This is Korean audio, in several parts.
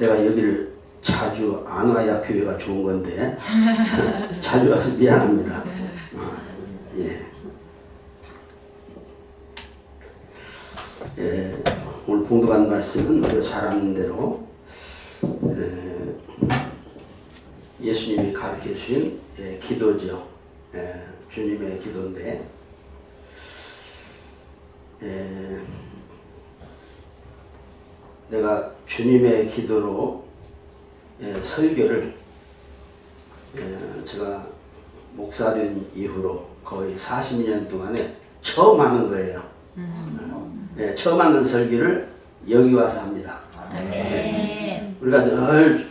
내가 여기를 자주 안 와야 교회가 좋은 건데 자주 와서 미안합니다. 예. 오늘 봉독한 말씀은 우리가 잘 아는 대로 예수님이 가르쳐 주신 기도죠. 주님의 기도인데 내가 주님의 기도로 설교를 제가 목사된 이후로 거의 40년 동안에 처음 하는 거예요. 처음 하는 설교를 여기 와서 합니다. 우리가 늘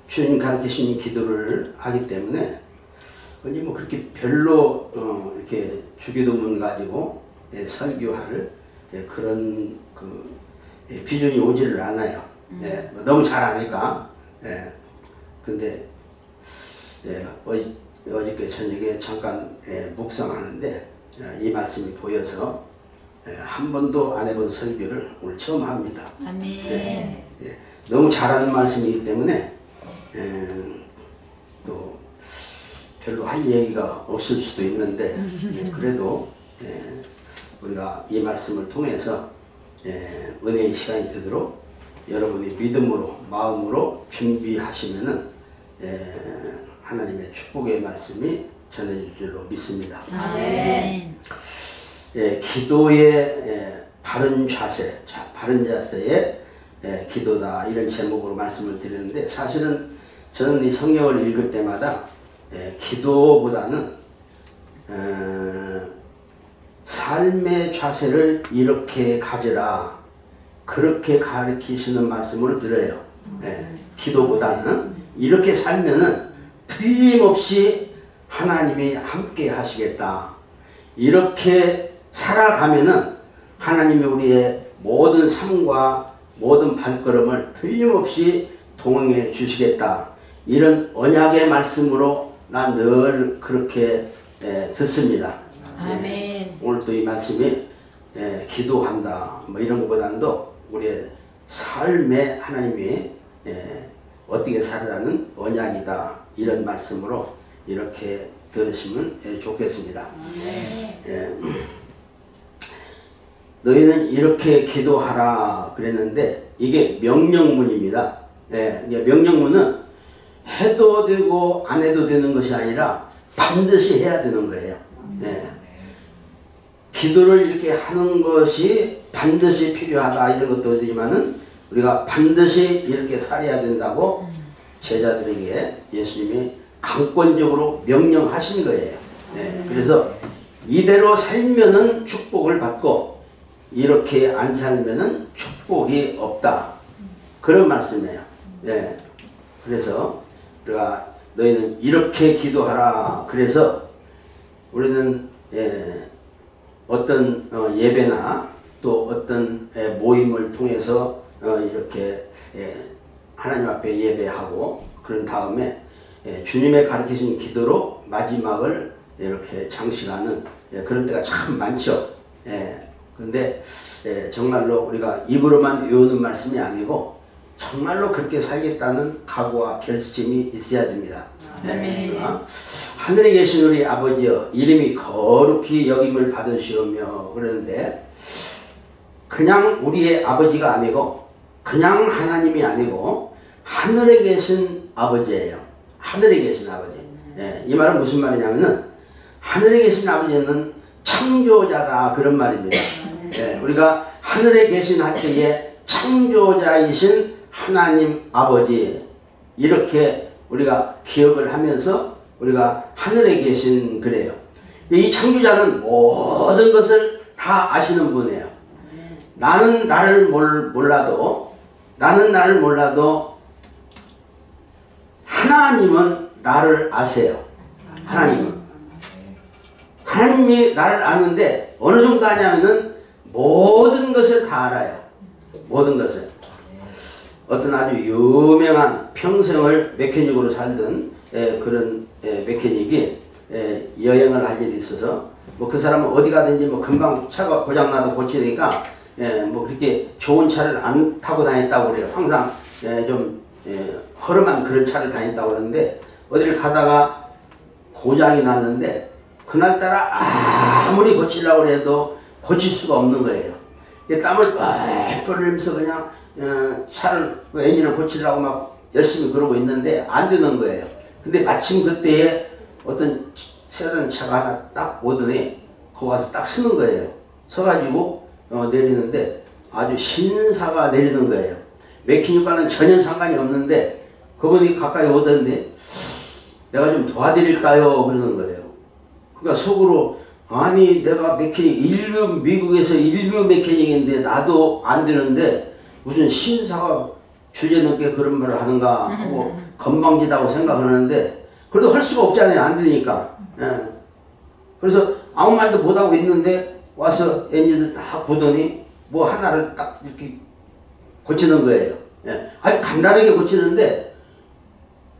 주님 가르치신 기도를 하기 때문에 아니 뭐 그렇게 별로 이렇게 주기도문 가지고 설교할 그런 그 비전이 오지를 않아요. 너무 잘 아니까. 근데 어저께 저녁에 잠깐 묵상하는데 이 말씀이 보여서 한 번도 안 해본 설교를 오늘 처음 합니다. 아멘. 너무 잘하는 말씀이기 때문에 또 별로 할 얘기가 없을 수도 있는데 그래도 우리가 이 말씀을 통해서 은혜의 시간이 되도록 여러분이 믿음으로 마음으로 준비하시면은 하나님의 축복의 말씀이 전해질 줄로 믿습니다. 아멘. 기도의 바른 자세, 바른 자세의 기도다 이런 제목으로 말씀을 드리는데 사실은 저는 이 성경을 읽을 때마다 기도보다는 삶의 자세를 이렇게 가져라 그렇게 가르치시는 말씀으로 들어요. 기도보다는 이렇게 살면은 틀림없이 하나님이 함께 하시겠다. 이렇게 살아가면은 하나님이 우리의 모든 삶과 모든 발걸음을 틀림없이 동행해 주시겠다. 이런 언약의 말씀으로 난 늘 그렇게 듣습니다. 아멘. 오늘 또 이 말씀이 기도한다 뭐 이런 것보다도 우리의 삶에 하나님이 어떻게 살아라는 언약이다 이런 말씀으로 이렇게 들으시면 좋겠습니다. 너희는 이렇게 기도하라 그랬는데 이게 명령문입니다. 명령문은 해도 되고 안 해도 되는 것이 아니라 반드시 해야 되는 거예요. 기도를 이렇게 하는 것이 반드시 필요하다 이런 것도 있지만은 우리가 반드시 이렇게 살아야 된다고 제자들에게 예수님이 강권적으로 명령하신 거예요. 그래서 이대로 살면은 축복을 받고 이렇게 안 살면은 축복이 없다. 그런 말씀이에요. 그래서 우리가 너희는 이렇게 기도하라. 그래서 우리는 어떤 예배나 또 어떤 모임을 통해서 이렇게 하나님 앞에 예배하고 그런 다음에 주님의 가르치신 기도로 마지막을 이렇게 장식하는 그런 때가 참 많죠. 근데 정말로 우리가 입으로만 외우는 말씀이 아니고 정말로 그렇게 살겠다는 각오와 결심이 있어야 됩니다. 하늘에 계신 우리 아버지여 이름이 거룩히 여김을 받으시오며 그러는데 그냥 우리의 아버지가 아니고 그냥 하나님이 아니고 하늘에 계신 아버지예요. 하늘에 계신 아버지. 이 말은 무슨 말이냐면은 하늘에 계신 아버지는 창조자다 그런 말입니다. 우리가 하늘에 계신 할 때에 창조자이신 하나님 아버지 이렇게 우리가 기억을 하면서 우리가 하늘에 계신 그래요. 이 창조자는 모든 것을 다 아시는 분이에요. 나는 나를 몰라도 하나님은 나를 아세요. 하나님이 나를 아는데 어느 정도 아냐면은 모든 것을 다 알아요. 모든 것을. 어떤 아주 유명한 평생을 메케닉으로 살던 그런 메케닉이 여행을 할 일이 있어서 뭐 그 사람은 어디 가든지 뭐 금방 차가 고장나도 고치니까 뭐 그렇게 좋은 차를 안 타고 다녔다고 그래요. 항상 좀 허름한 그런 차를 다녔다고 그러는데 어디를 가다가 고장이 났는데 그날따라 아무리 고치려고 해도 고칠 수가 없는 거예요. 땀을 뻘뻘 흘리면서 그냥 차를 엔진을 고치려고 막 열심히 그러고 있는데 안 되는 거예요. 근데 마침 그때에 어떤 세단 차가 하나 딱 오더니 거기 가서 딱 서는 거예요. 서가지고 내리는데 아주 신사가 내리는 거예요. 메케닉과는 전혀 상관이 없는데 그분이 가까이 오던데 내가 좀 도와드릴까요? 그러는 거예요. 그러니까 속으로 아니 내가 메케닉 미국에서 인류 메케닉인데 나도 안 되는데 무슨 신사가 주제넘게 그런 말을 하는가 하고 건방지다고 생각하는데 그래도 할 수가 없잖아요. 안 되니까. 그래서 아무 말도 못하고 있는데 와서 엔진을 딱 보더니 뭐 하나를 딱 이렇게 고치는 거예요. 아주 간단하게 고치는데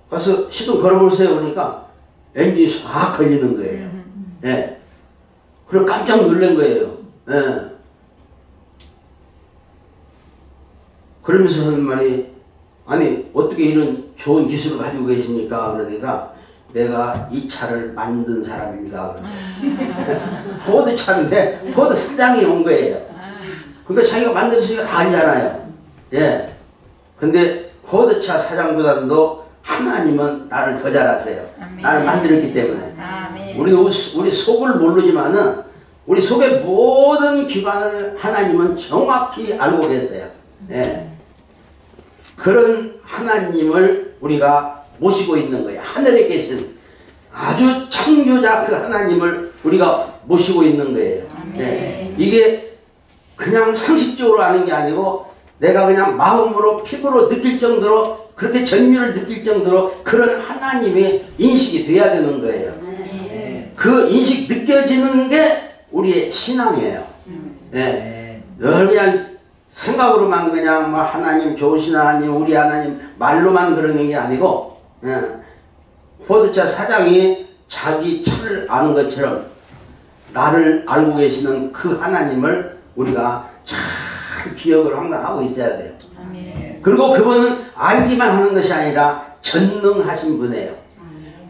가서 시동 걸어보세요 그러니까 엔진이 싹 걸리는 거예요. 그리고 깜짝 놀란 거예요. 그러면서 하는 말이 아니 어떻게 이런 좋은 기술을 가지고 계십니까? 그러니까 내가 이 차를 만든 사람입니다. 포드 차인데 포드 사장이 온 거예요. 그러니까 자기가 만들었으니까 다 알잖아요. 근데 포드차 사장보다도 하나님은 나를 더 잘 아세요. 아멘. 나를 만들었기 때문에. 아멘. 우리 속을 모르지만은 우리 속의 모든 기관을 하나님은 정확히 알고 계세요. 그런 하나님을 우리가 모시고 있는 거예요. 하늘에 계신 아주 창조자 그 하나님을 우리가 모시고 있는 거예요. 이게 그냥 상식적으로 아는 게 아니고 내가 그냥 마음으로 피부로 느낄 정도로 그렇게 전율을 느낄 정도로 그런 하나님의 인식이 돼야 되는 거예요. 그 인식 느껴지는 게 우리의 신앙이에요. 늘 그냥 생각으로만 그냥 뭐 하나님 좋으신 하나님 우리 하나님 말로만 그러는 게 아니고 포드차 사장이 자기 차를 아는 것처럼 나를 알고 계시는 그 하나님을 우리가 잘 기억을 항상 하고 있어야 돼요. 그리고 그분은 알기만 하는 것이 아니라 전능하신 분이에요.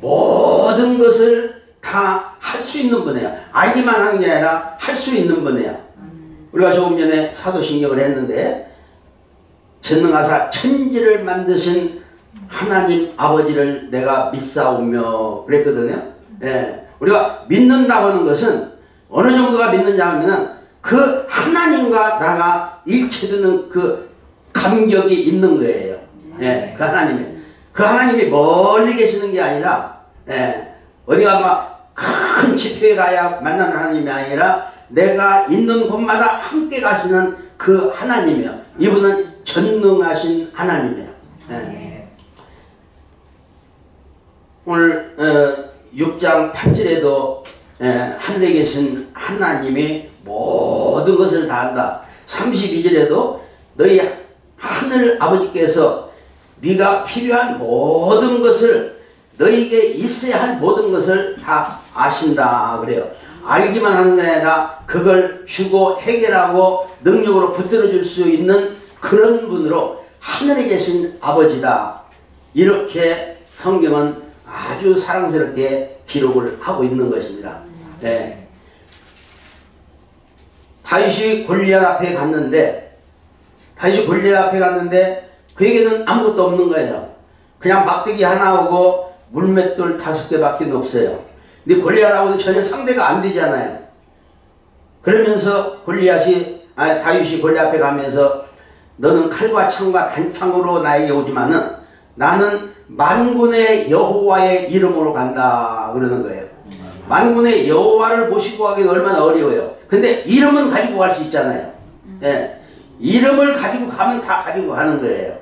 모든 것을 다 할 수 있는 분이에요. 알기만 하는 게 아니라 할 수 있는 분이에요. 우리가 조금 전에 사도신경을 했는데 전능하사 천지를 만드신 하나님 아버지를 내가 믿사오며 그랬거든요. 우리가 믿는다고 하는 것은 어느 정도가 믿느냐 하면은 그 하나님과 나가 일치되는 그 감격이 있는 거예요. 그 하나님이 멀리 계시는 게 아니라 어디가 막 큰 집회에 가야 만나는 하나님이 아니라 내가 있는 곳마다 함께 가시는 그 하나님이요. 이분은 전능하신 하나님이에요. 오늘 6장 8절에도 하늘에 계신 하나님이 모든 것을 다 한다. 32절에도 너희 하늘 아버지께서 네가 필요한 모든 것을 너희에게 있어야 할 모든 것을 다 아신다 그래요. 알기만 하는 게 아니라 그걸 주고 해결하고 능력으로 붙들어 줄 수 있는 그런 분으로 하늘에 계신 아버지다. 이렇게 성경은 아주 사랑스럽게 기록을 하고 있는 것입니다. 다윗이 골리앗 앞에 갔는데 그에게는 아무것도 없는 거예요. 그냥 막대기 하나 오고 물맷돌 5개밖에 없어요. 근데 골리앗하고는 전혀 상대가 안 되잖아요. 그러면서 다윗이 골리앗 앞에 가면서 너는 칼과 창과 단창으로 나에게 오지만은 나는 만군의 여호와의 이름으로 간다 그러는 거예요. 만군의 여호와를 모시고 가기가 얼마나 어려워요. 근데 이름은 가지고 갈 수 있잖아요. 이름을 가지고 가면 다 가지고 가는 거예요.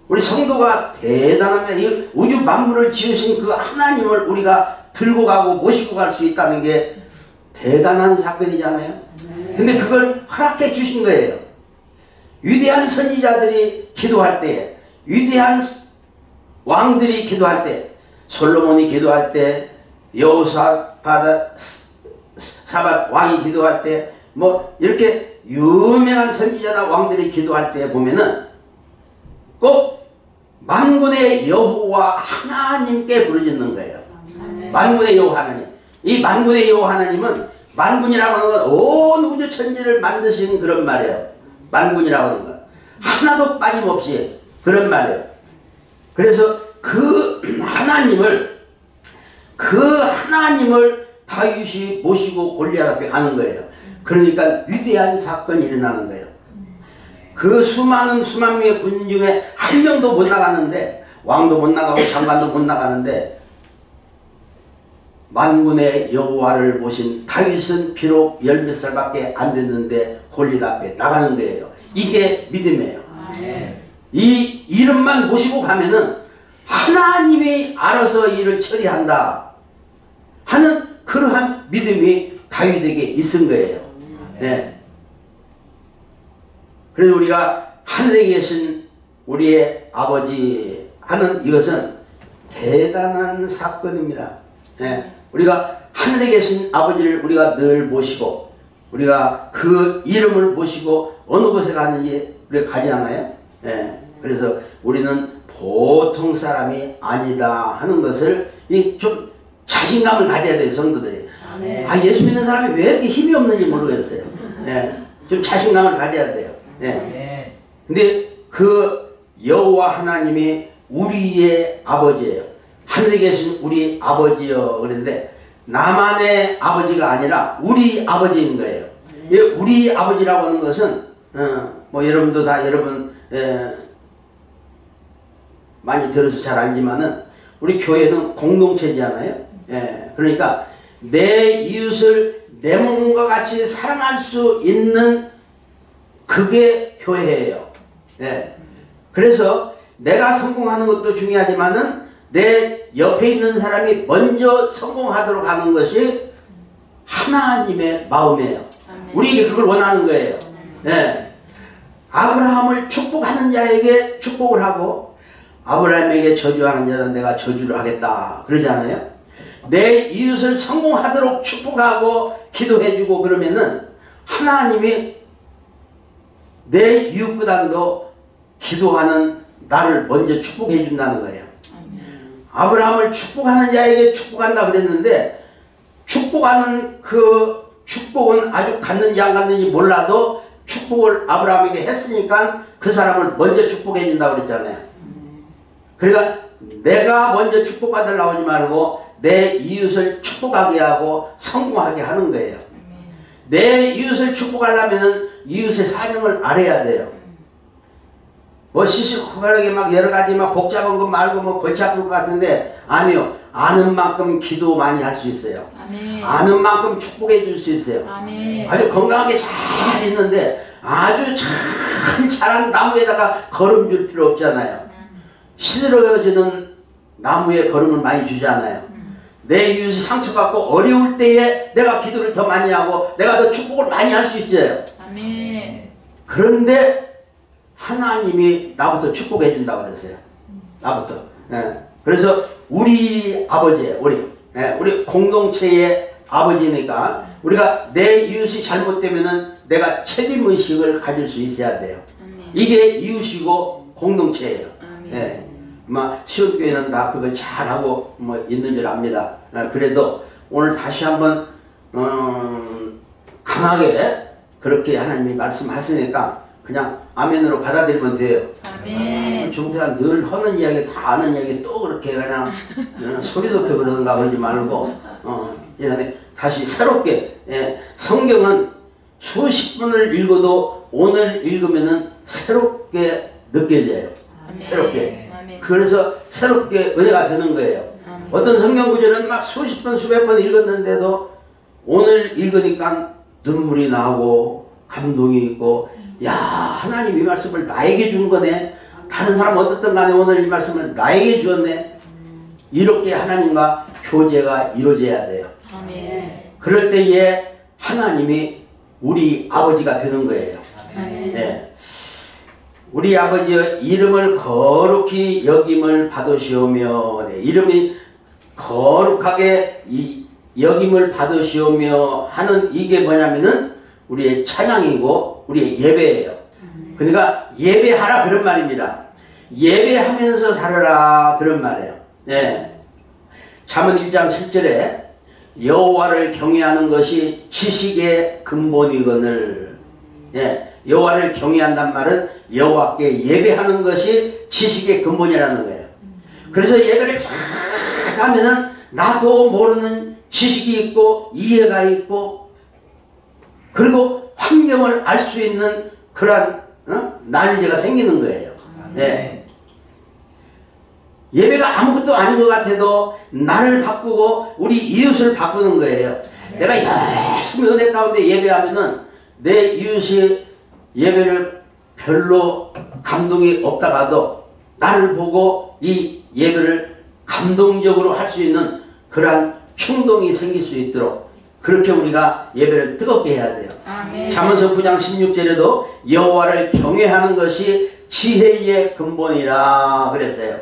우리 성도가 대단합니다. 이 우주 만물을 지으신 그 하나님을 우리가 들고 가고 모시고 갈 수 있다는 게 대단한 사건이잖아요. 근데 그걸 허락해 주신 거예요. 위대한 선지자들이 기도할 때, 위대한 왕들이 기도할 때, 솔로몬이 기도할 때, 여호사밧 왕이 기도할 때, 뭐 이렇게 유명한 선지자나 왕들이 기도할 때 보면은 꼭 만군의 여호와 하나님께 부르짖는 거예요. 만군의 여호와 하나님. 이 만군의 여호와 하나님은, 만군이라고 하는 건 온 우주 천지를 만드신 그런 말이에요. 만군이라고 하는 건 하나도 빠짐없이 그런 말이에요. 그래서 그 하나님을 다윗이 모시고 골리앗 앞에 가는 거예요. 그러니까 위대한 사건이 일어나는 거예요. 그 수만 명의 군인 중에 한 명도 못 나가는데, 왕도 못 나가고 장관도 못 나가는데, 만군의 여호와를 모신 다윗은 비록 10몇 살밖에 안 됐는데 골리앗 앞에 나가는 거예요. 이게 믿음이에요. 이 이름만 모시고 가면은 하나님이 알아서 일을 처리한다 하는 그러한 믿음이 다윗에게 있은 거예요. 네. 그래서 우리가 하늘에 계신 우리의 아버지 하는 이것은 대단한 사건입니다. 네. 우리가 하늘에 계신 아버지를 우리가 늘 모시고, 우리가 그 이름을 모시고 어느 곳에 가는지 우리가 가지 않아요? 네. 그래서 우리는 보통 사람이 아니다 하는 것을 좀 자신감을 가져야 돼요, 성도들이. 아, 예수 믿는 사람이 왜 이렇게 힘이 없는지 모르겠어요. 네. 좀 자신감을 가져야 돼요. 네. 근데 그 여호와 하나님이 우리의 아버지예요. 하늘에 계신 우리 아버지요 그랬는데, 나만의 아버지가 아니라 우리 아버지인 거예요. 우리 아버지라고 하는 것은 뭐 여러분도 다 많이 들어서 잘 알지만은 우리 교회는 공동체잖아요. 그러니까 내 이웃을 내 몸과 같이 사랑할 수 있는 그게 교회예요. 그래서 내가 성공하는 것도 중요하지만은 내 옆에 있는 사람이 먼저 성공하도록 하는 것이 하나님의 마음이에요. 우리에게 그걸 원하는 거예요. 아브라함을 축복하는 자에게 축복을 하고, 아브라함에게 저주하는 자는 내가 저주를 하겠다 그러잖아요. 내 이웃을 성공하도록 축복하고 기도해주고 그러면은 하나님이 내 이웃보다도 기도하는 나를 먼저 축복해 준다는 거예요. 아브라함을 축복하는 자에게 축복한다 그랬는데, 축복하는 그 축복은 아주 갔는지 안 갔는지 몰라도 축복을 아브라함에게 했으니까 그 사람을 먼저 축복해 준다고 그랬잖아요. 그러니까 내가 먼저 축복받으려고 하지 말고 내 이웃을 축복하게 하고 성공하게 하는 거예요. 내 이웃을 축복하려면 이웃의 사정을 알아야 돼요. 뭐 시시콜콜하게 막 여러 가지 막 복잡한 거 말고 뭐 골치 아플 것 같은데, 아니요. 아는 만큼 기도 많이 할 수 있어요. 아멘. 아는 만큼 축복해 줄 수 있어요. 아멘. 아주 건강하게 잘 있는데 아주 참 자란 나무에다가 걸음 줄 필요 없잖아요. 시들어지는 나무에 걸음을 많이 주잖아요. 내 이웃이 상처받고 어려울 때에 내가 기도를 더 많이 하고 내가 더 축복을 많이 할 수 있어요. 아멘. 그런데 하나님이 나부터 축복해 준다고 그랬어요. 나부터. 그래서 우리 아버지예요. 우리 공동체의 아버지니까 우리가 내 이웃이 잘못되면은 내가 책임의식을 가질 수 있어야 돼요. 이게 이웃이고 공동체예요. 아마 시온교회는 다 그걸 잘하고 뭐 있는 줄 압니다. 그래도 오늘 다시 한번 강하게 그렇게 하나님이 말씀하시니까 그냥 아멘으로 받아들이면 돼요. 아멘. 중대한 늘 하는 이야기 다 아는 이야기 또 그렇게 그냥 소리 높여 그러는가 그러지 말고 다시 새롭게 성경은 수십 분을 읽어도 오늘 읽으면은 새롭게 느껴져요. 아멘. 새롭게. 아멘. 그래서 새롭게 은혜가 되는 거예요. 아멘. 어떤 성경 구절은 막 수십 번 수백 번 읽었는데도 오늘 읽으니까 눈물이 나고 감동이 있고, 야, 하나님 이 말씀을 나에게 준 거네. 다른 사람 어떻든 간에 오늘 이 말씀을 나에게 주었네. 이렇게 하나님과 교제가 이루어져야 돼요. 아멘. 그럴 때에 하나님이 우리 아버지가 되는 거예요. 아멘. 우리 아버지의 이름을 거룩히 여김을 받으시오며, 이름이 거룩하게 여김을 받으시오며 하는 이게 뭐냐면은 우리의 찬양이고 우리의 예배예요. 그러니까 예배하라 그런 말입니다. 예배하면서 살아라 그런 말이에요. 예. 잠언 1장 7절에 여호와를 경외하는 것이 지식의 근본이거늘. 예. 여호와를 경외한단 말은 여호와께 예배하는 것이 지식의 근본이라는 거예요. 그래서 예배를 잘 하면은 나도 모르는 지식이 있고 이해가 있고 그리고 환경을 알 수 있는 그러한 난리제가 생기는 거예요. 네. 예배가 아무것도 아닌 것 같아도 나를 바꾸고 우리 이웃을 바꾸는 거예요. 내가 열심히 은혜 가운데 예배하면은 내 이웃이 예배를 별로 감동이 없다가도 나를 보고 이 예배를 감동적으로 할 수 있는 그러한 충동이 생길 수 있도록 그렇게 우리가 예배를 뜨겁게 해야 돼요. 잠언서 9장 16절에도 여호와를 경외하는 것이 지혜의 근본이라 그랬어요.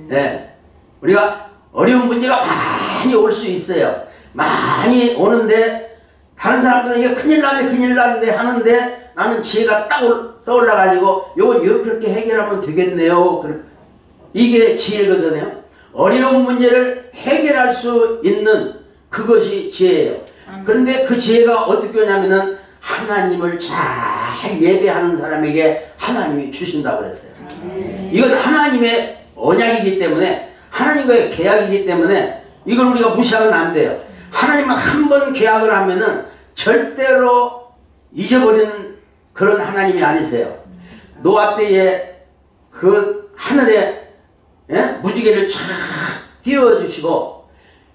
네. 우리가 어려운 문제가 많이 올 수 있어요. 많이 오는데 다른 사람들은 이게 큰일 났는데 하는데 나는 지혜가 딱 떠올라가지고 요건 이렇게 해결하면 되겠네요. 이게 지혜거든요. 어려운 문제를 해결할 수 있는 그것이 지혜예요. 그런데 그 지혜가 어떻게 오냐면은 하나님을 잘 예배하는 사람에게 하나님이 주신다고 그랬어요. 이건 하나님의 언약이기 때문에 하나님과의 계약이기 때문에 이걸 우리가 무시하면 안 돼요. 하나님은 한 번 계약을 하면은 절대로 잊어버리는 그런 하나님이 아니세요. 노아 때에 그 하늘에 무지개를 쫙 띄워주시고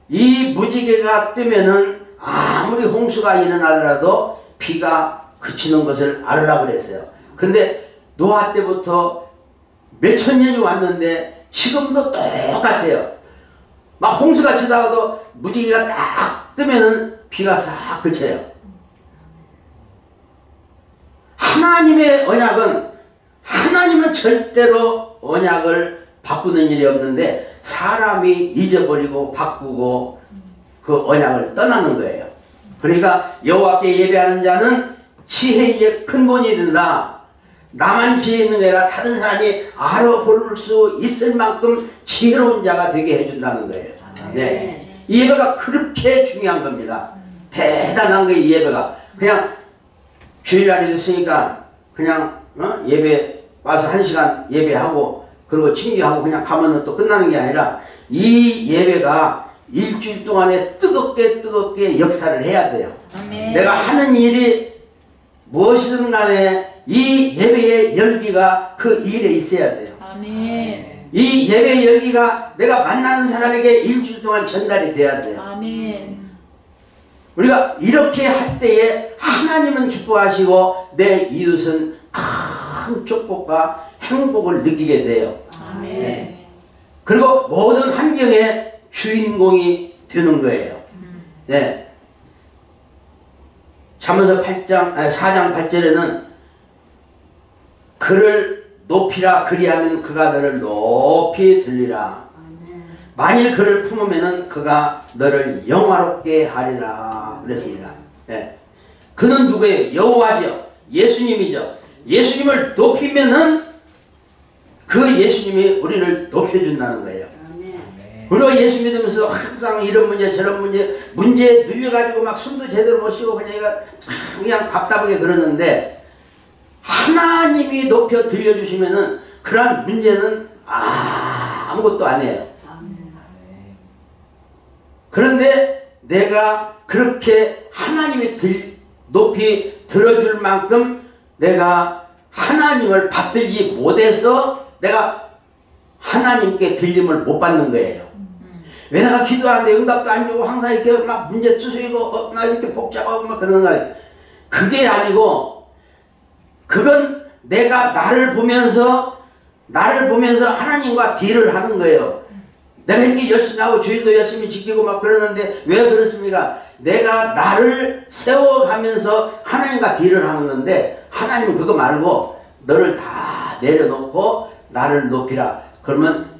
이 무지개가 뜨면은 아무리 홍수가 일어나더라도 비가 그치는 것을 알으라 그랬어요. 근데 노아 때부터 몇천 년이 왔는데 지금도 똑같아요. 막 홍수가 치다가도 무지개가 딱 뜨면은 비가 싹 그쳐요. 하나님은 절대로 언약을 바꾸는 일이 없는데 사람이 잊어버리고 바꾸고 그 언약을 떠나는 거예요. 그러니까 여호와께 예배하는 자는 지혜의 근본이 된다. 나만 지혜 있는 게 아니라 다른 사람이 알아볼 수 있을 만큼 지혜로운 자가 되게 해준다는 거예요. 네. 이 예배가 그렇게 중요한 겁니다. 대단한 거예요. 이 예배가 그냥 주일날이 됐으니까 그냥 예배 와서 1시간 예배하고 그리고 친기하고 그냥 가면은 또 끝나는 게 아니라 이 예배가 일주일 동안에 뜨겁게 역사를 해야 돼요. 아멘. 내가 하는 일이 무엇이든 간에 이 예배의 열기가 그 일에 있어야 돼요. 아멘. 이 예배의 열기가 내가 만나는 사람에게 일주일 동안 전달이 돼야 돼요. 아멘. 우리가 이렇게 할 때에 하나님은 기뻐하시고 내 이웃은 큰 축복과 행복을 느끼게 돼요. 아멘. 네. 그리고 모든 환경의 주인공이 되는 거예요. 네. 잠언서 4장 8절에는 그를 높이라 그리하면 그가 너를 높이 들리라. 만일 그를 품으면 그가 너를 영화롭게 하리라 그랬습니다. 네. 그는 누구예요? 여호와죠. 예수님이죠. 예수님을 높이면은 그 예수님이 우리를 높여준다는 거예요. 우리가 예수 믿으면서 항상 이런 문제 저런 문제 눌려가지고 막 숨도 제대로 못 쉬고 그냥 답답하게 그러는데 하나님이 높여 들려주시면은 그러한 문제는 아무것도 아니에요. 그런데 내가 그렇게 하나님이 높이 들어줄 만큼 내가 하나님을 받들지 못해서 내가 하나님께 들림을 못 받는 거예요. 왜 내가 기도하는데 응답도 안 주고 항상 이렇게 막 문제 투수이고 막 이렇게 복잡하고 막 그러는 거예요. 그게 아니고 그건 내가 나를 보면서 하나님과 딜을 하는 거예요. 내가 이렇게 열심히 하고 주일도 열심히 지키고 막 그러는데 왜 그렇습니까? 내가 나를 세워가면서 하나님과 딜을 하는 건데 하나님은 그거 말고 너를 다 내려놓고 나를 높이라. 그러면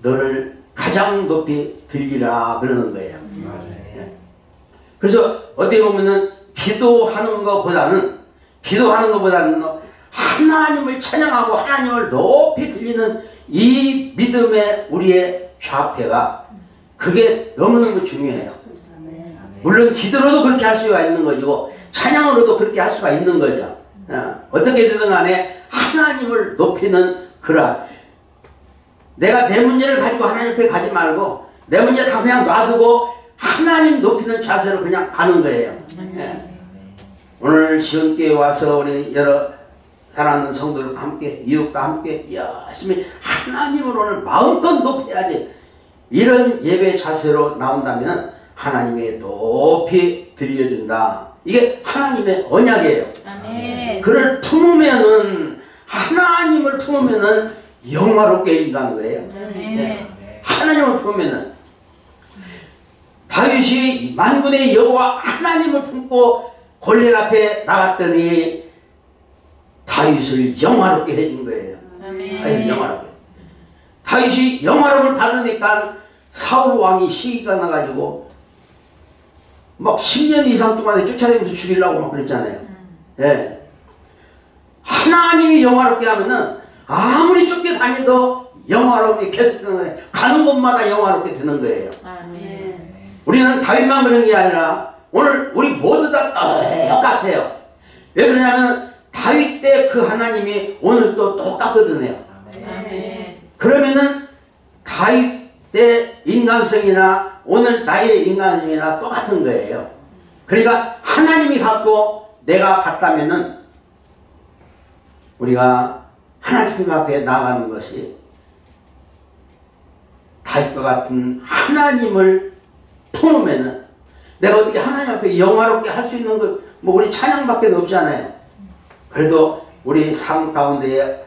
너를 가장 높이 들리라 그러는 거예요. 그래서 어떻게 보면은 기도하는 것보다는 하나님을 찬양하고 하나님을 높이 들리는 이 믿음의 우리의 좌표가 그게 너무너무 중요해요. 물론 기도로도 그렇게 할 수가 있는 거고 찬양으로도 그렇게 할 수가 있는 거죠. 어떻게 되든 간에 하나님을 높이는 그러한, 내가 내 문제를 가지고 하나님 앞에 가지 말고 내 문제 다 그냥 놔두고 하나님 높이는 자세로 그냥 가는 거예요. 오늘 시온교회에 와서 우리 여러 사랑하는 성도들과 함께, 이웃과 함께 열심히 하나님을 오늘 마음껏 높여야지, 이런 예배 자세로 나온다면 하나님의 높이 들려준다. 이게 하나님의 언약이에요. 아멘. 그를 품으면은, 하나님을 품으면은 영화롭게 해준다는 거예요. 네. 하나님을 품으면은, 다윗이 만군의 여호와 하나님을 품고 골리앗 앞에 나갔더니 다윗을 영화롭게 해준 거예요. 아멘. 영화롭게. 다윗이 영화로움을 받으니까 사울 왕이 시기가 나가지고 막 10년 이상 동안에 쫓아다니면서 죽이려고 막 그랬잖아요. 예. 하나님이 영화롭게 하면은 아무리 쫓겨다니도 영화롭게 계속 되는 거예요. 가는 곳마다 영화롭게 되는 거예요. 아멘. 우리는 다윗만 그런 게 아니라 오늘 우리 모두 다 똑같아요. 왜 그러냐면 다윗 때 그 하나님이 오늘 또 똑같거든요. 아멘. 그러면은 다윗 때 인간성이나 오늘 나의 인간성이나 똑같은 거예요. 그러니까 하나님이 같고 내가 같다면은 우리가 하나님 앞에 나가는 것이 다윗과 같은 하나님을 품으면은, 내가 어떻게 하나님 앞에 영화롭게 할 수 있는 거, 뭐 우리 찬양밖에 없잖아요. 그래도 우리 삶 가운데에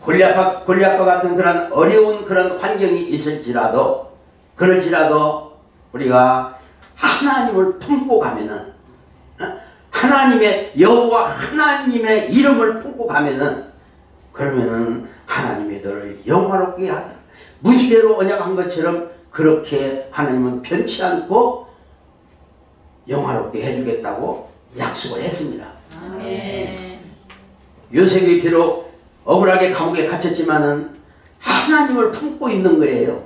골리앗과 같은 그런 어려운 그런 환경이 있을지라도, 그럴지라도 우리가 하나님을 품고 가면은, 하나님의 여호와 하나님의 이름을 품고 가면은, 그러면은 하나님이 너를 영화롭게 하다. 무지개로 언약한 것처럼 그렇게 하나님은 변치 않고 영화롭게 해주겠다고 약속을 했습니다. 아멘. 요셉이 비록 억울하게 감옥에 갇혔지만은 하나님을 품고 있는 거예요.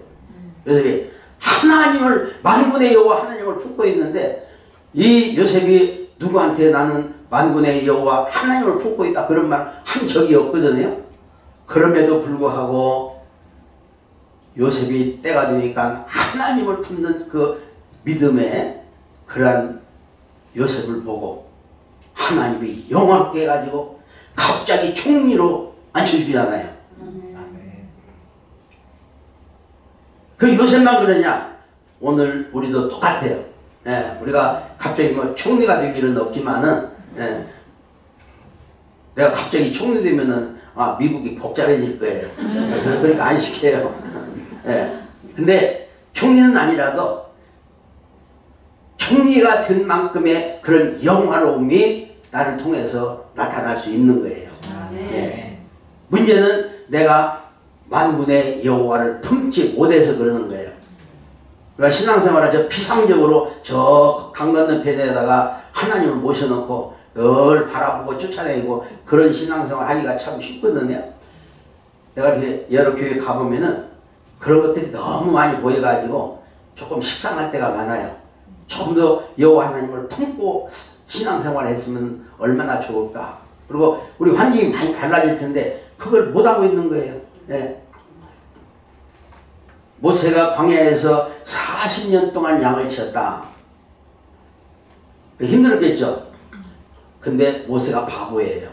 요셉이 하나님을, 만군의 여호와 하나님을 품고 있는데, 이 요셉이 누구한테 나는 만군의 여호와 하나님을 품고 있다 그런 말 한 적이 없거든요. 그럼에도 불구하고 요셉이 때가 되니까 하나님을 품는 그 믿음의 그러한 요셉을 보고 하나님이 영화롭게 해가지고 갑자기 총리로 앉혀주잖아요. 그 요셉만 그러냐? 오늘 우리도 똑같아요. 예, 우리가 갑자기 뭐 총리가 될 일은 없지만은, 예, 내가 갑자기 총리 되면은 미국이 복잡해질 거예요. 그러니까 안 시켜요. 예. 근데 총리는 아니라도 총리가 된 만큼의 그런 영화로움이 나를 통해서 나타날 수 있는 거예요. 예. 문제는 내가 만군의 여호와를 품지 못해서 그러는 거예요. 그러니까 신앙생활을 저 피상적으로 저 강 건너편에다가 하나님을 모셔놓고 늘 바라보고 쫓아다니고 그런 신앙생활 하기가 참 쉽거든요. 내가 여러 교회 가보면은 그런 것들이 너무 많이 보여가지고 조금 식상할 때가 많아요. 조금 더 여호와 하나님을 품고 신앙생활을 했으면 얼마나 좋을까. 그리고 우리 환경이 많이 달라질 텐데 그걸 못하고 있는 거예요. 네. 모세가 광야에서 40년 동안 양을 치었다. 힘들었겠죠. 근데 모세가 바보예요.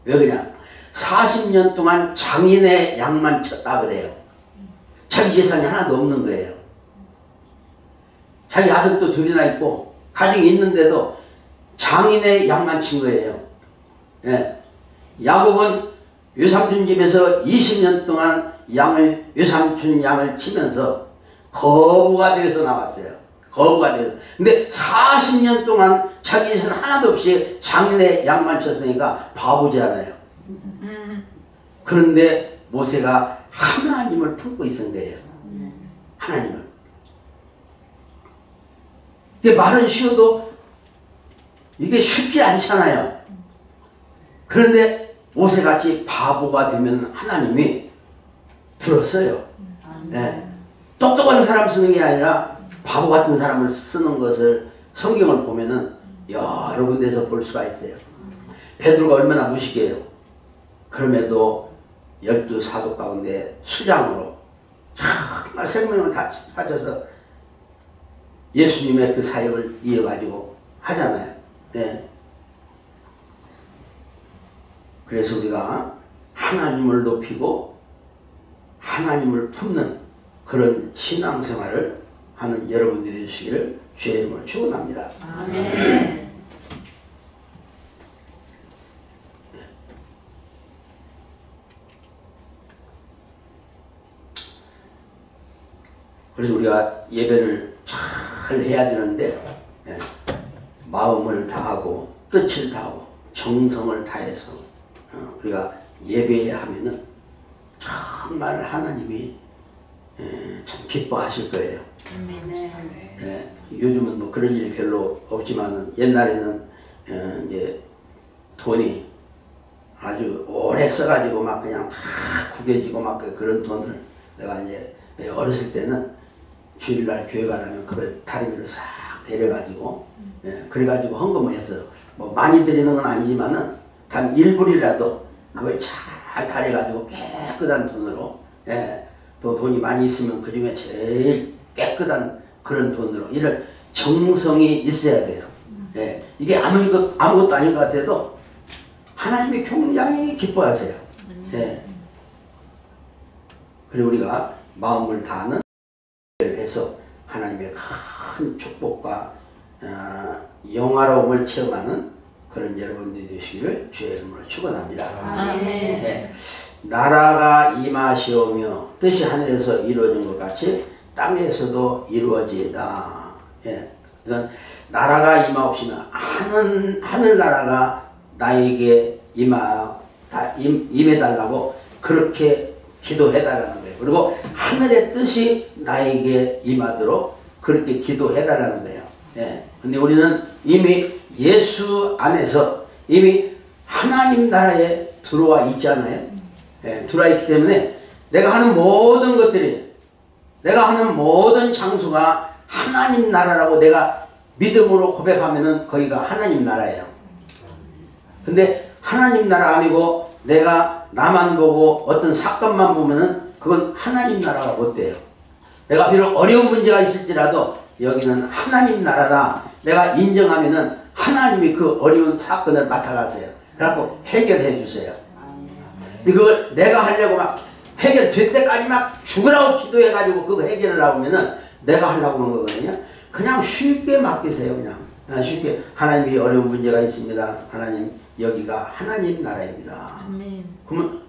왜 그러냐? 40년 동안 장인의 양만 쳤다 그래요. 자기 재산이 하나도 없는 거예요. 자기 아들도 둘이나 있고 가정이 있는데도 장인의 양만 친 거예요. 예. 야곱은 외삼촌 집에서 20년 동안 외삼촌 양을 치면서 거부가 되어서 나왔어요. 거부가 되어서. 근데 40년 동안 자기 재산 하나도 없이 장인의 양만 쳤으니까 바보지 않아요. 그런데 모세가 하나님을 품고 있은 거예요. 하나님을. 이게 말은 쉬워도 이게 쉽지 않잖아요. 그런데 모세같이 바보가 되면 하나님이 들었어요. 예. 똑똑한 사람 쓰는 게 아니라 바보 같은 사람을 쓰는 것을 성경을 보면은 여러 군데서 볼 수가 있어요. 베드로가 얼마나 무식해요. 그럼에도 12사도 가운데 수장으로 정말 생명을 바쳐서 예수님의 그 사역을 이어가지고 하잖아요. 네. 그래서 우리가 하나님을 높이고 하나님을 품는 그런 신앙생활을 하는 여러분들이 되시기를 주의 이름으로 축원합니다. 아멘. 그래서 우리가 예배를 잘 해야 되는데 마음을 다하고 뜻을 다하고 정성을 다해서 우리가 예배해야 하면은 정말 하나님이 참 기뻐하실 거예요. 요즘은 뭐 그런 일이 별로 없지만은 옛날에는 이제 돈이 아주 오래 써가지고 막 그냥 다 구겨지고 막 그런 돈을 내가 이제 어렸을 때는 주일날 교회 가려면 그걸 다리미로 싹 데려가지고 그래가지고 헌금을 했어요. 뭐 많이 드리는 건 아니지만은 단 1불이라도 그걸 잘 다려가지고 깨끗한 돈으로 또 돈이 많이 있으면 그 중에 제일 깨끗한 그런 돈으로 이런 정성이 있어야 돼요. 이게 아무것도 아닌 것 같아도 하나님이 굉장히 기뻐하세요. 그리고 우리가 마음을 다하는 해서 하나님의 큰 축복과 영화로움을 체험하는 그런 여러분들이 되시기를 주의 이름으로 축원합니다. 아멘. 나라가 임하시오며 뜻이 하늘에서 이루어진 것 같이 땅에서도 이루어지이다. 이건 나라가 임하옵시면 하늘나라가 나에게 임해달라고 그렇게 기도해달라는 거예요. 그리고 하늘의 뜻이 나에게 임하도록 그렇게 기도해달라는 거예요. 근데 우리는 이미 예수 안에서 이미 하나님 나라에 들어와 있잖아요. 들어와 있기 때문에 내가 하는 모든 것들이 내가 하는 모든 장소가 하나님 나라라고 내가 믿음으로 고백하면은 거기가 하나님 나라예요. 근데 하나님 나라 아니고 내가 나만 보고 어떤 사건만 보면은 그건 하나님 나라가 못 돼요. 내가 비록 어려운 문제가 있을지라도 여기는 하나님 나라다. 내가 인정하면은 하나님이 그 어려운 사건을 맡아가세요. 그래갖고 해결해 주세요. 근데 그걸 내가 하려고 막 해결될 때까지 막 죽으라고 기도해가지고 그거 해결을 하면은 내가 하려고 하는 거거든요. 그냥 쉽게 맡기세요. 그냥 쉽게 하나님이 어려운 문제가 있습니다. 하나님 여기가 하나님 나라입니다. 아멘. 그러면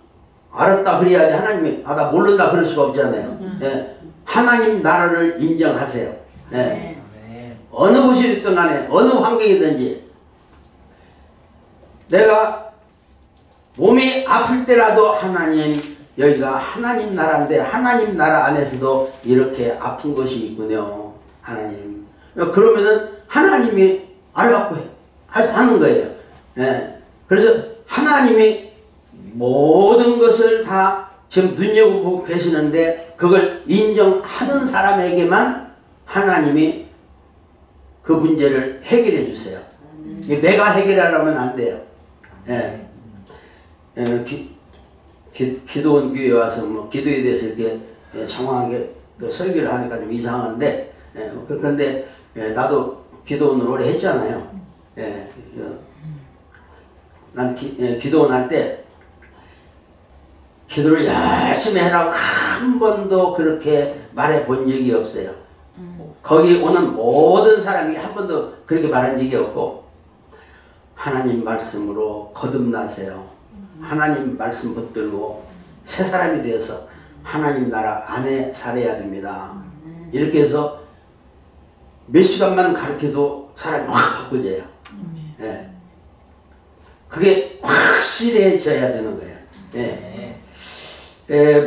알았다 그래야지 하나님이 나 모른다 그럴 수가 없잖아요. 하나님 나라를 인정하세요. 어느 곳이 됐든 간에 어느 환경이든지 내가 몸이 아플 때라도 하나님 여기가 하나님 나라인데 하나님 나라 안에서도 이렇게 아픈 것이 있군요. 하나님 그러면은 하나님이 알아갖고 하는 거예요. 그래서 하나님이 모든 것을 다 지금 눈여겨보고 계시는데 그걸 인정하는 사람에게만 하나님이 그 문제를 해결해 주세요. 내가 해결하려면 안 돼요. 기도원 교회에 와서 뭐 기도에 대해서 이렇게 장황하게 설교를 하니까 좀 이상한데 그런데 나도 기도원을 오래 했잖아요. 난 기도원 할 때 기도를 열심히 해라고 한 번도 그렇게 말해 본 적이 없어요. 거기 오는 모든 사람이 한 번도 그렇게 말한 적이 없고 하나님 말씀으로 거듭나세요. 하나님 말씀 붙들고 새 사람이 되어서 하나님 나라 안에 살아야 됩니다. 이렇게 해서 몇 시간만 가르쳐도 사람이 확 바꿔져요. 그게 확실해져야 되는 거예요.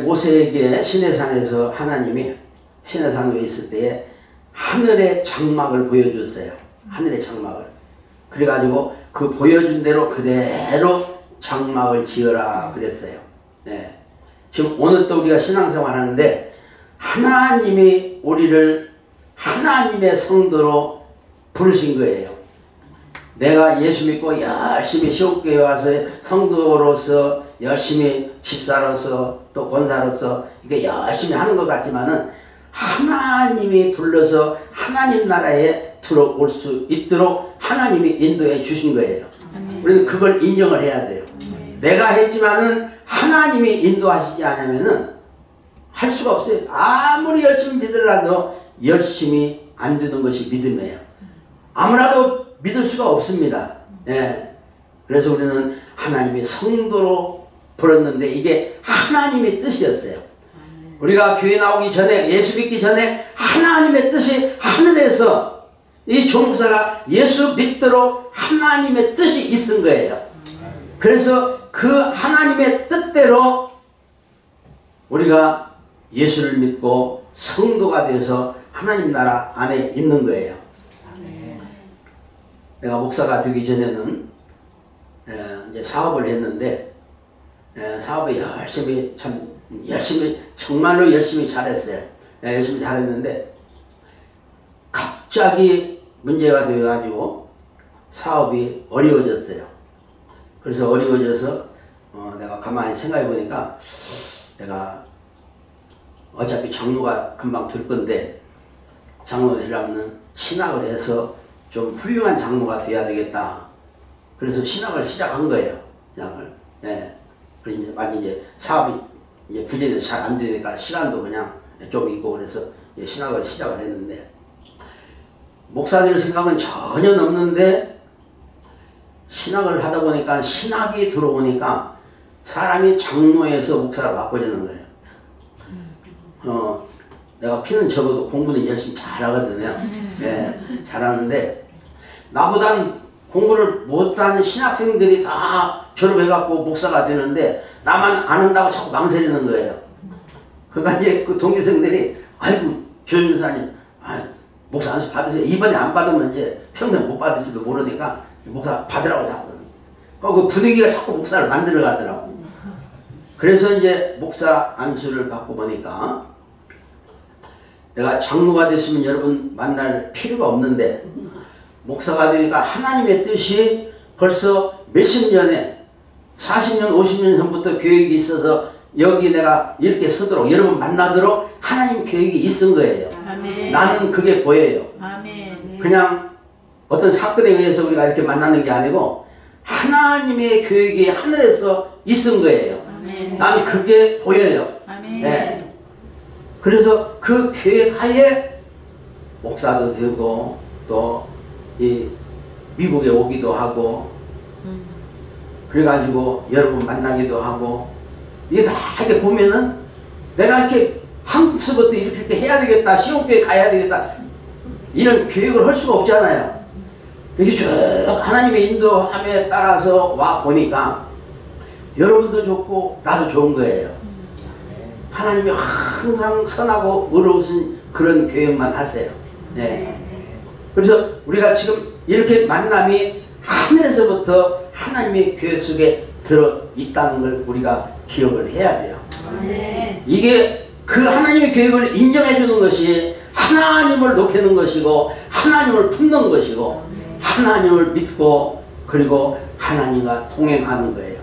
모세에게 시내산에서 하나님이 시내산 위에 있을 때에 하늘의 장막을 보여줬어요. 하늘의 장막을. 그래가지고 그 보여준 대로 그대로 장막을 지어라 그랬어요. 네. 지금 오늘 또 우리가 신앙생활 하는데 하나님이 우리를 하나님의 성도로 부르신 거예요. 내가 예수 믿고 열심히 시온교회 와서 성도로서 열심히 집사로서 또 권사로서 이렇게 열심히 하는 것 같지만은 하나님이 불러서 하나님 나라에 들어올 수 있도록 하나님이 인도해 주신 거예요. 우리는 그걸 인정을 해야 돼요. 내가 했지만은 하나님이 인도하시지 않으면은 할 수가 없어요. 아무리 열심히 믿으려도 열심히 안 되는 것이 믿음이에요. 아무나도 믿을 수가 없습니다. 예. 그래서 우리는 하나님의 성도로 불렀는데 이게 하나님의 뜻이었어요. 우리가 교회 나오기 전에 예수 믿기 전에 하나님의 뜻이 하늘에서 이 종사가 예수 믿도록 하나님의 뜻이 있은 거예요. 그래서 그 하나님의 뜻대로 우리가 예수를 믿고 성도가 돼서 하나님 나라 안에 있는 거예요. 내가 목사가 되기 전에는 이제 사업을 했는데 사업을 열심히 정말로 열심히 잘했어요. 열심히 잘했는데 갑자기 문제가 되어가지고 사업이 어려워졌어요. 그래서 어려워져서 내가 가만히 생각해 보니까 내가 어차피 장로가 금방 될 건데 장로 되려면 신학을 해서 좀 훌륭한 장로가 돼야 되겠다. 그래서 신학을 시작한 거예요. 신학을. 예. 그래서 이제 사업이 이제 부진해서 잘 안 되니까 시간도 그냥 좀 있고 그래서 이제 신학을 시작을 했는데 목사들 생각은 전혀 없는데 신학을 하다 보니까 신학이 들어오니까 사람이 장로에서 목사로 바꿔지는 거예요. 내가 피는 적어도 공부는 열심히 잘하거든요. 네, 잘하는데 나보단 공부를 못하는 신학생들이 다 졸업해갖고 목사가 되는데 나만 안 한다고 자꾸 망설이는 거예요. 그러니까 이제 그 동기생들이 아이고 조연사님 목사 안수 받으세요. 이번에 안 받으면 이제 평생 못 받을지도 모르니까 목사 받으라고 자꾸. 그 분위기가 자꾸 목사를 만들어 가더라고. 그래서 이제 목사 안수를 받고 보니까 내가 장로가 됐으면 여러분 만날 필요가 없는데 목사가 되니까 하나님의 뜻이 벌써 몇십 년에 40년 50년 전부터 계획이 있어서 여기 내가 이렇게 쓰도록 여러분 만나도록 하나님 계획이 있은 거예요. 아멘. 나는 그게 보여요. 아멘. 그냥 어떤 사건에 의해서 우리가 이렇게 만나는 게 아니고 하나님의 계획이 하늘에서 있은 거예요. 아멘. 나는 그게 보여요. 아멘. 네. 그래서 그 계획 하에 목사도 되고 또 이 미국에 오기도 하고 그래가지고 여러분 만나기도 하고 이게 다 이렇게 보면은 내가 이렇게 한국서부터 이렇게 해야 되겠다 시온교회 가야 되겠다 이런 계획을 할 수가 없잖아요. 이게 쭉 하나님의 인도함에 따라서 와 보니까 여러분도 좋고 나도 좋은 거예요. 하나님이 항상 선하고 의로우신 그런 계획만 하세요. 네. 그래서 우리가 지금 이렇게 만남이 하늘에서부터 하나님의 계획 속에 들어있다는 걸 우리가 기억을 해야 돼요. 네. 이게 그 하나님의 계획을 인정해 주는 것이 하나님을 높이는 것이고 하나님을 품는 것이고 하나님을 믿고 그리고 하나님과 동행하는 거예요.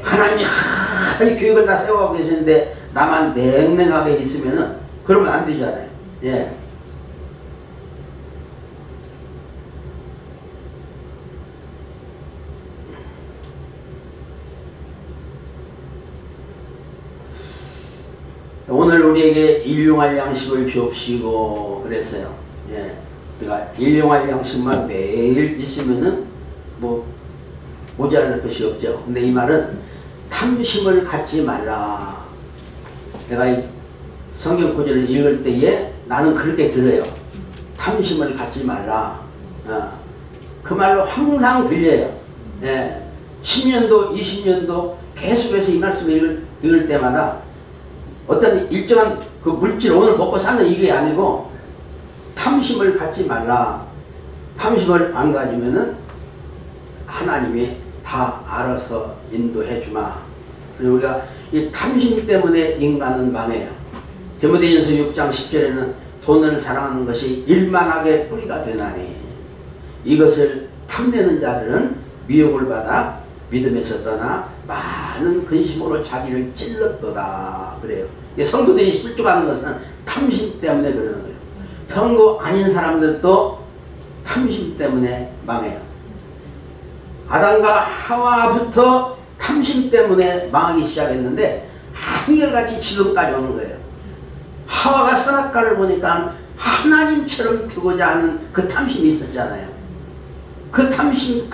하나님이 이 계획을 다 세워가고 계시는데 나만 냉랭하게 있으면은 그러면 안 되잖아요. 예. 오늘 우리에게 일용할 양식을 주옵시고 그랬어요. 예. 그러니까 일용할 양식만 매일 있으면은 뭐 모자랄 것이 없죠. 근데 이 말은 탐심을 갖지 말라. 내가 이 성경 구절을 읽을 때에 나는 그렇게 들어요. 탐심을 갖지 말라. 그 말로 항상 들려요. 예. 10년도 20년도 계속해서 이 말씀을 읽을 때마다 어떤 일정한 그 물질 오늘 먹고 사는 이게 아니고 탐심을 갖지 말라. 탐심을 안 가지면은 하나님이 다 알아서 인도해 주마. 그리고 우리가 이 탐심 때문에 인간은 망해요. 디모데전서 6장 10절에는 돈을 사랑하는 것이 일만하게 뿌리가 되나니 이것을 탐내는 자들은 미혹을 받아 믿음에서 떠나 많은 근심으로 자기를 찔렀도다. 그래요. 성도들이 실족하는 것은 탐심 때문에 그러는 거예요. 성도 아닌 사람들도 탐심 때문에 망해요. 아담과 하와부터 탐심 때문에 망하기 시작했는데 한결같이 지금까지 오는 거예요. 하와가 선악과를 보니까 하나님처럼 되고자 하는 그 탐심이 있었잖아요. 그 탐심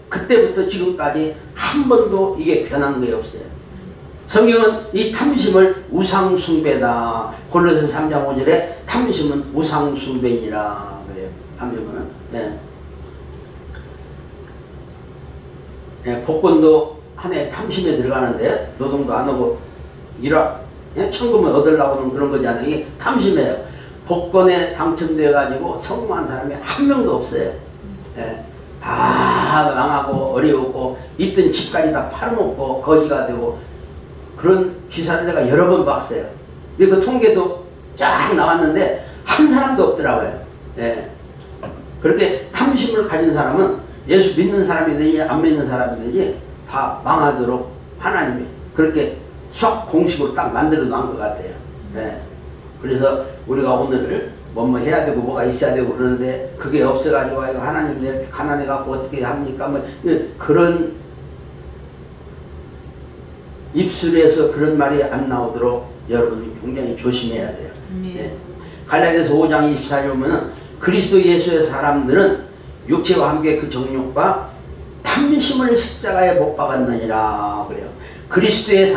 그때부터 지금까지 한 번도 이게 변한 게 없어요. 성경은 이 탐심을 우상숭배다. 골로새 3장 5절에 탐심은 우상숭배니라 그래요. 탐심은 복권도 한 해 탐심에 들어가는데 노동도 안 하고 천금을 얻으려고는 그런 거지 않아요. 이게 탐심이에요. 복권에 당첨돼 가지고 성공한 사람이 한 명도 없어요. 다 망하고 어려웠고 있던 집까지 다 팔아먹고 거지가 되고 그런 기사를 내가 여러 번 봤어요. 근데 그 통계도 쫙 나왔는데 한 사람도 없더라고요. 그렇게 탐심을 가진 사람은 예수 믿는 사람이든지 안 믿는 사람이든지 다 망하도록 하나님이 그렇게 수학 공식으로 딱 만들어 놓은 것 같아요. 그래서 우리가 오늘 뭐 해야 되고 뭐가 있어야 되고 그러는데 그게 없어가지고 하나님 이렇게 가난해갖고 어떻게 합니까? 뭐 그런 입술에서 그런 말이 안 나오도록 여러분이 굉장히 조심해야 돼요. 갈라디아서 5장 24절 보면은 그리스도 예수의 사람들은 육체와 함께 그 정욕과 탐심을 십자가에 못 박았느니라 그래요. 그리스도 예수의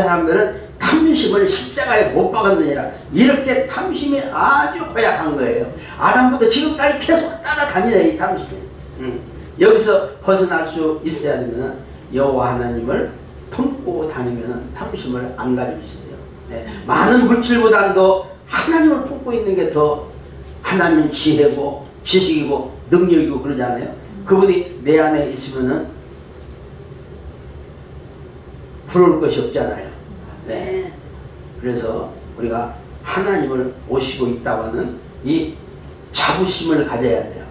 사람들은 탐심을 십자가에 못 박았느니라. 이렇게 탐심이 아주 고약한 거예요. 아담부터 지금까지 계속 따라다니네 이 탐심이. 여기서 벗어날 수 있어야 되면 여호와 하나님을 품고 다니면 탐심을 안 가지고 있어요. 많은 물질보다도 하나님을 품고 있는 게 더 하나님 지혜고 지식이고 능력이고 그러잖아요. 그분이 내 안에 있으면은 부러울 것이 없잖아요. 그래서 우리가 하나님을 모시고 있다고 하는 이 자부심을 가져야 돼요.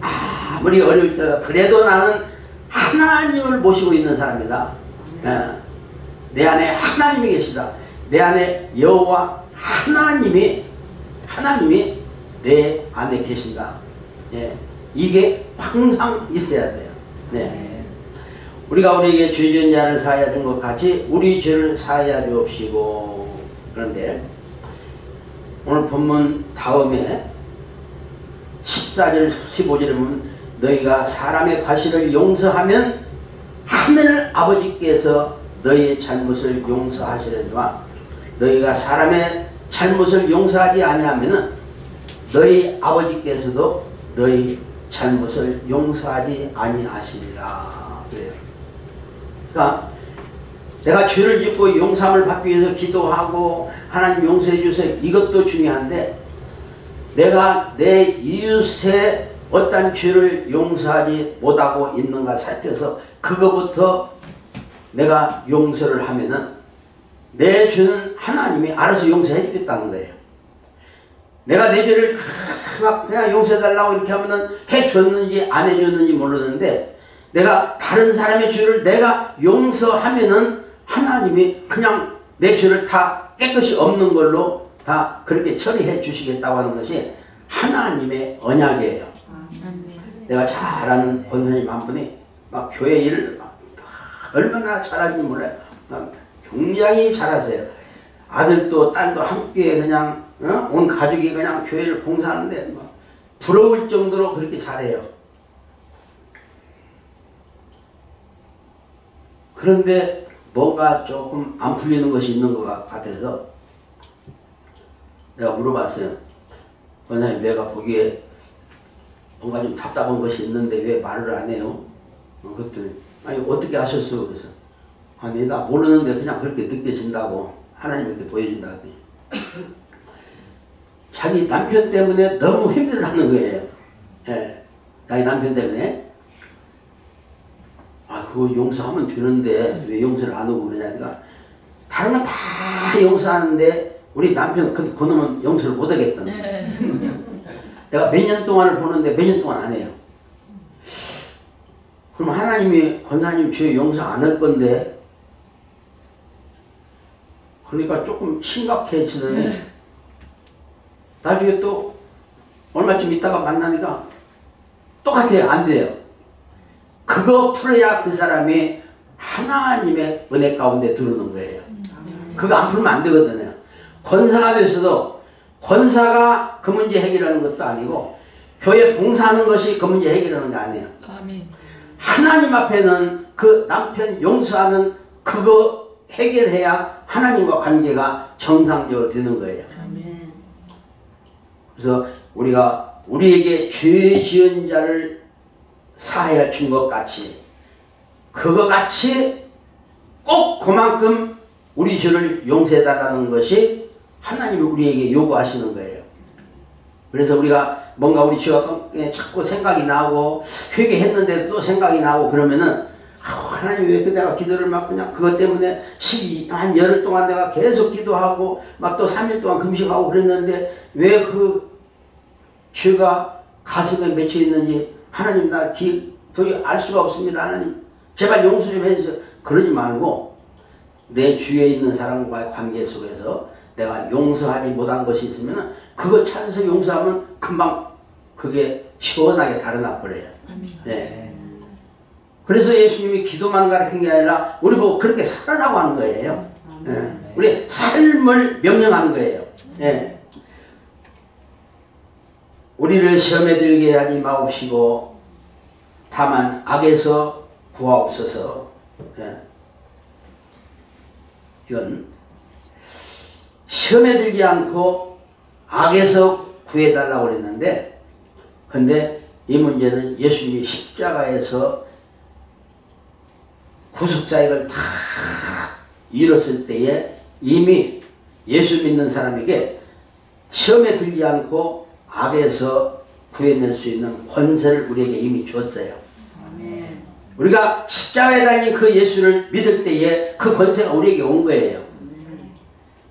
아무리 어려울지라도 그래도 나는 하나님을 모시고 있는 사람이다. 내 안에 하나님이 계시다. 내 안에 여호와 하나님이 내 안에 계신다. 이게 항상 있어야 돼요. 우리가 우리에게 죄 지은 자를 사하여 준 것 같이 우리 죄를 사하여 주옵시고. 그런데 오늘 본문 다음에 14절 15절에 보면 너희가 사람의 과실을 용서하면 하늘 아버지께서 너희의 잘못을 용서하시려니와 너희가 사람의 잘못을 용서하지 아니하면은 너희 아버지께서도 너희 잘못을 용서하지 아니하시리라 그래요. 그러니까 내가 죄를 짓고 용서함을 받기 위해서 기도하고 하나님 용서해 주세요. 이것도 중요한데 내가 내 이웃의 어떤 죄를 용서하지 못하고 있는가 살펴서 그거부터 내가 용서를 하면은 내 죄는 하나님이 알아서 용서해 주겠다는 거예요. 내가 내 죄를 막 그냥 용서해달라고 이렇게 하면은 해줬는지 안 해줬는지 모르는데 내가 다른 사람의 죄를 내가 용서하면은 하나님이 그냥 내 죄를 다 깨끗이 없는 걸로 다 그렇게 처리해 주시겠다고 하는 것이 하나님의 언약이에요. 내가 잘 아는 권사님 한 분이 막 교회 일을 막 얼마나 잘하는지 몰라요. 굉장히 잘하세요. 아들도 딸도 함께 그냥 온 가족이 그냥 교회를 봉사하는데 뭐 부러울 정도로 그렇게 잘해요. 그런데 뭔가 조금 안 풀리는 것이 있는 것 같아서 내가 물어봤어요. 권사님, 내가 보기에 뭔가 좀 답답한 것이 있는데 왜 말을 안 해요? 그랬더니 아니 어떻게 하셨어? 그래서 아니 나 모르는데 그냥 그렇게 느껴진다고 하나님한테 보여준다 하더니 자기 남편 때문에 너무 힘들다는 거예요. 자기 남편 때문에. 그거 용서하면 되는데 왜 용서를 안 하고 그러냐니까 다른 건 다 용서하는데 우리 남편 그놈은 용서를 못 하겠다는 거예요. 내가 몇 년 동안을 보는데 몇 년 동안 안 해요. 그럼 하나님이 권사님 죄 용서 안 할 건데 그러니까 조금 심각해지더니 나중에 또 얼마쯤 있다가 만나니까 똑같아요. 안 돼요. 그거 풀어야 그 사람이 하나님의 은혜 가운데 들어오는 거예요. 그거 안 풀면 안 되거든요. 권사가 됐어도 권사가 그 문제 해결하는 것도 아니고 교회 봉사하는 것이 그 문제 해결하는 게 아니에요. 아멘. 하나님 앞에는 그 남편 용서하는 그거 해결해야 하나님과 관계가 정상적으로 되는 거예요. 아멘. 그래서 우리가 우리에게 죄 지은 자를 사하여 준 것 같이 그거 같이 꼭 그만큼 우리 죄를 용서해달라는 것이 하나님이 우리에게 요구하시는 거예요. 그래서 우리가 뭔가 우리 죄가 자꾸 생각이 나고 회개했는데 또 생각이 나고 그러면은 하나님 왜 내가 기도를 막 그냥 그것 때문에 한 열흘 동안 내가 계속 기도하고 막 또 3일 동안 금식하고 그랬는데 왜 그 죄가 가슴에 맺혀 있는지 하나님 나 도저히 알 수가 없습니다. 하나님 제발 용서 좀 해주세요. 그러지 말고 내 주위에 있는 사람과의 관계 속에서 내가 용서하지 못한 것이 있으면 그거 찾아서 용서하면 금방 그게 시원하게 달아나 버려요. 네. 그래서 예수님이 기도만 가르친 게 아니라 우리 보고 그렇게 살아라고 하는 거예요. 네. 우리 삶을 명령하는 거예요. 네. 우리를 시험에 들게 하지 마옵시고 다만 악에서 구하옵소서. 네. 이건 시험에 들지 않고 악에서 구해달라고 그랬는데 근데 이 문제는 예수님이 십자가에서 구속자액을 다 이뤘을 때에 이미 예수 믿는 사람에게 시험에 들지 않고 악에서 구해낼 수 있는 권세를 우리에게 이미 줬어요. 아멘. 우리가 십자가에 달린 그 예수를 믿을 때에 그 권세가 우리에게 온 거예요.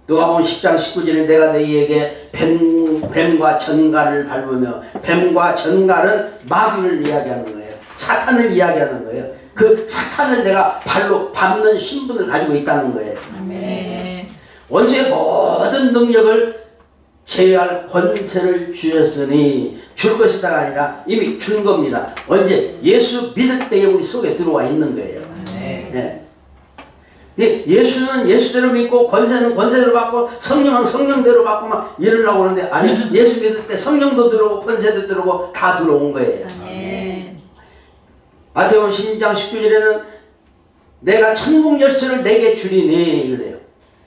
누가복음 10장 19절에 내가 너희에게 뱀과 전갈을 밟으며 뱀과 전갈은 마귀를 이야기하는 거예요. 사탄을 이야기하는 거예요. 그 사탄을 내가 발로 밟는 신분을 가지고 있다는 거예요. 아멘. 원수의 모든 능력을 제어할 권세를 주셨으니 줄 것이다가 아니라 이미 준 겁니다. 언제? 예수 믿을 때에 우리 속에 들어와 있는 거예요. 네. 예수는 예수대로 믿고 권세는 권세대로 받고 성령은 성령대로 받고 막 이러려고 하는데 아니 예수 믿을 때 성령도 들어오고 권세도 들어오고 다 들어온 거예요. 마태복음 16장 19절에는 내가 천국 열쇠를 내게 주리니 그래요.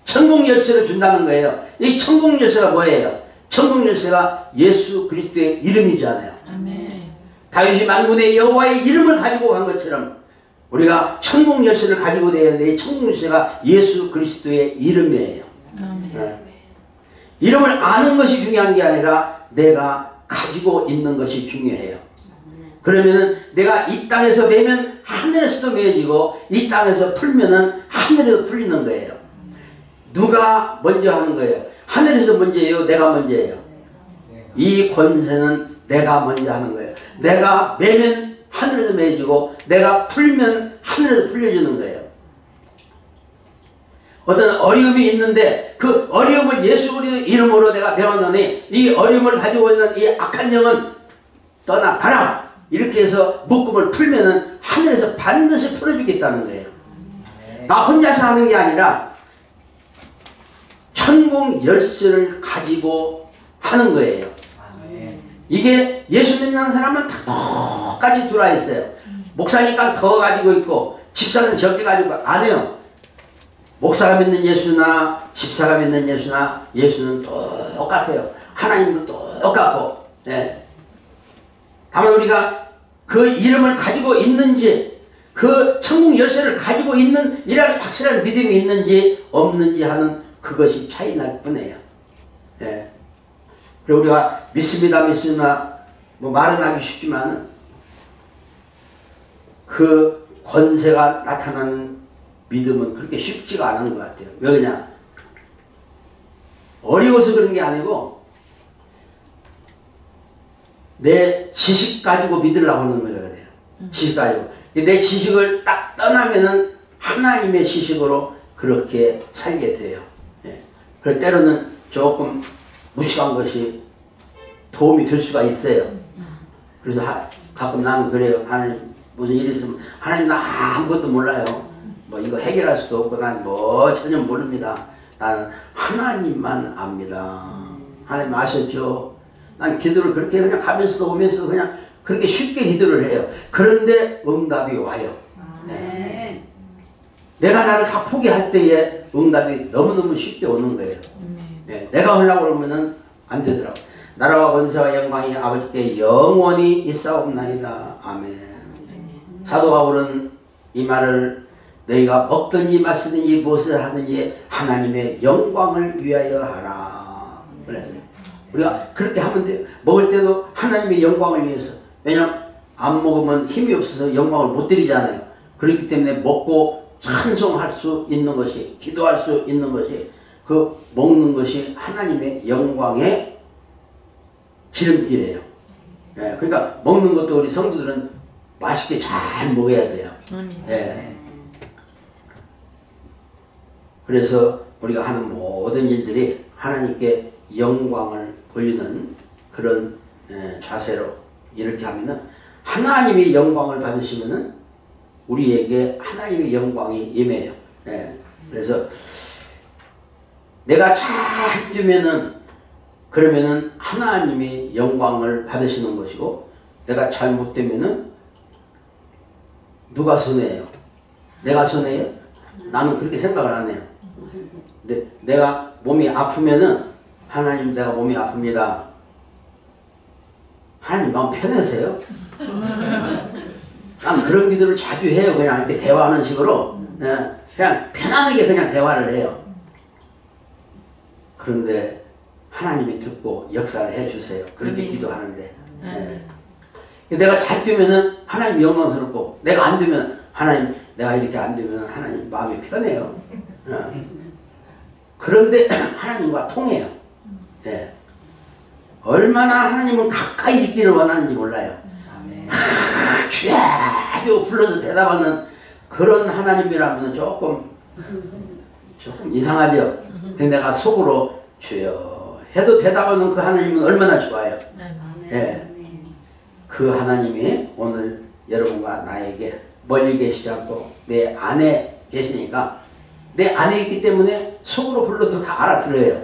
천국 열쇠를 준다는 거예요. 이 천국 열쇠가 뭐예요? 천국 열쇠가 예수 그리스도의 이름이잖아요. 아멘. 다윗이 만군의 여호와의 이름을 가지고 간 것처럼 우리가 천국 열쇠를 가지고 되는데 이 천국 열쇠가 예수 그리스도의 이름이에요. 네. 이름을 아는 것이 중요한 게 아니라 내가 가지고 있는 것이 중요해요. 그러면은 내가 이 땅에서 매면 하늘에서도 매어지고 이 땅에서 풀면은 하늘에서 풀리는 거예요. 누가 먼저 하는 거예요? 하늘에서 먼저예요? 내가 먼저예요? 이 권세는 내가 먼저 하는 거예요. 내가 매면 하늘에서 매어지고 내가 풀면 하늘에서 풀려지는 거예요. 어떤 어려움이 있는데 그 어려움을 예수 그리스도 이름으로 내가 배웠노니 이 어려움을 가지고 있는 이 악한 영은 떠나가라. 이렇게 해서 묶음을 풀면은 하늘에서 반드시 풀어주겠다는 거예요. 나 혼자서 하는 게 아니라 천국 열쇠를 가지고 하는 거예요. 이게 예수 믿는 사람은 다 똑같이 들어와 있어요. 목사니까 더 가지고 있고 집사는 적게 가지고 안 해요. 목사가 믿는 예수나 집사가 믿는 예수나 예수는 똑같아요. 하나님도 똑같고. 네. 다만 우리가 그 이름을 가지고 있는지 그 천국 열쇠를 가지고 있는 이런 확실한 믿음이 있는지 없는지 하는 그것이 차이 날 뿐이에요. 네. 그리고 우리가 믿습니다 뭐 말은 하기 쉽지만 그 권세가 나타나는 믿음은 그렇게 쉽지가 않은 것 같아요. 왜 그러냐? 어려워서 그런 게 아니고 내 지식 가지고 믿으려고 하는 거예요. 그래요. 지식 가지고. 내 지식을 딱 떠나면은 하나님의 지식으로 그렇게 살게 돼요. 예. 그럴 때로는 조금 무식한 것이 도움이 될 수가 있어요. 그래서 가끔 나는 그래요. 하나님 무슨 일이 있으면 하나님 나 아무것도 몰라요. 뭐 이거 해결할 수도 없고 난 뭐 전혀 모릅니다. 나는 하나님만 압니다. 하나님 아셨죠? 난 기도를 그렇게 그냥 가면서도 오면서도 그냥 그렇게 쉽게 기도를 해요. 그런데 응답이 와요. 네. 내가 나를 다 포기할 때에 응답이 너무너무 쉽게 오는 거예요. 네. 내가 하려고 그러면은 안 되더라고. 나라와 권세와 영광이 아버지께 영원히 있사옵나이다. 아멘. 사도 바울은 이 말을 너희가 먹든지 마시든지 무엇을 하든지 하나님의 영광을 위하여 하라. 그랬어요. 우리가 그렇게 하면 돼요. 먹을 때도 하나님의 영광을 위해서. 왜냐하면 안 먹으면 힘이 없어서 영광을 못 드리잖아요. 그렇기 때문에 먹고 찬송할 수 있는 것이, 기도할 수 있는 것이, 그 먹는 것이 하나님의 영광의 지름길이에요. 예, 그러니까 먹는 것도 우리 성도들은 맛있게 잘 먹어야 돼요. 예. 그래서 우리가 하는 모든 일들이 하나님께 영광을 돌리는 그런 자세로 이렇게 하면은 하나님의 영광을 받으시면은 우리에게 하나님의 영광이 임해요. 예. 그래서 내가 잘 되면은 그러면은 하나님이 영광을 받으시는 것이고, 내가 잘못되면은 누가 손해예요? 내가 손해예요? 나는 그렇게 생각을 안 해요. 근데 내가 몸이 아프면은 하나님 내가 몸이 아픕니다. 하나님 마음 편해서요? 난 그런 기도를 자주 해요. 그냥 이렇게 대화하는 식으로. 그냥 편안하게 그냥 대화를 해요. 그런데 하나님이 듣고 역사를 해주세요. 그렇게 기도하는데. 내가 잘 되면은 하나님 영광스럽고, 내가 안 되면 하나님, 내가 이렇게 안 되면 하나님 마음이 편해요. 그런데 하나님과 통해요. 예. 얼마나 하나님은 가까이 있기를 원하는지 몰라요. 쥐야고 불러서 대답하는 그런 하나님이라면 조금 이상하죠. 근데 내가 속으로 주여 해도 대답하는 그 하나님은 얼마나 좋아요. 예. 그 하나님이 오늘 여러분과 나에게 멀리 계시지 않고 내 안에 계시니까, 내 안에 있기 때문에 속으로 불러도 다 알아들어요.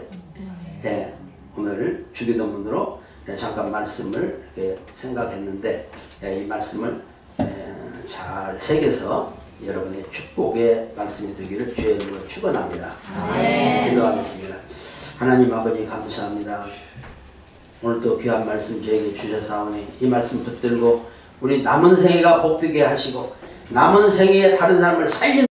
예. 오늘 주기도문으로 잠깐 말씀을 이렇게 생각했는데, 이 말씀을 잘 새겨서 여러분의 축복의 말씀이 되기를 주의 이름으로 축원합니다. 기도하겠습니다. 하나님 아버지 감사합니다. 오늘 또 귀한 말씀 저에게 주셔사오니 이 말씀 붙들고 우리 남은 생애가 복되게 하시고, 남은 생애에 다른 사람을 살리는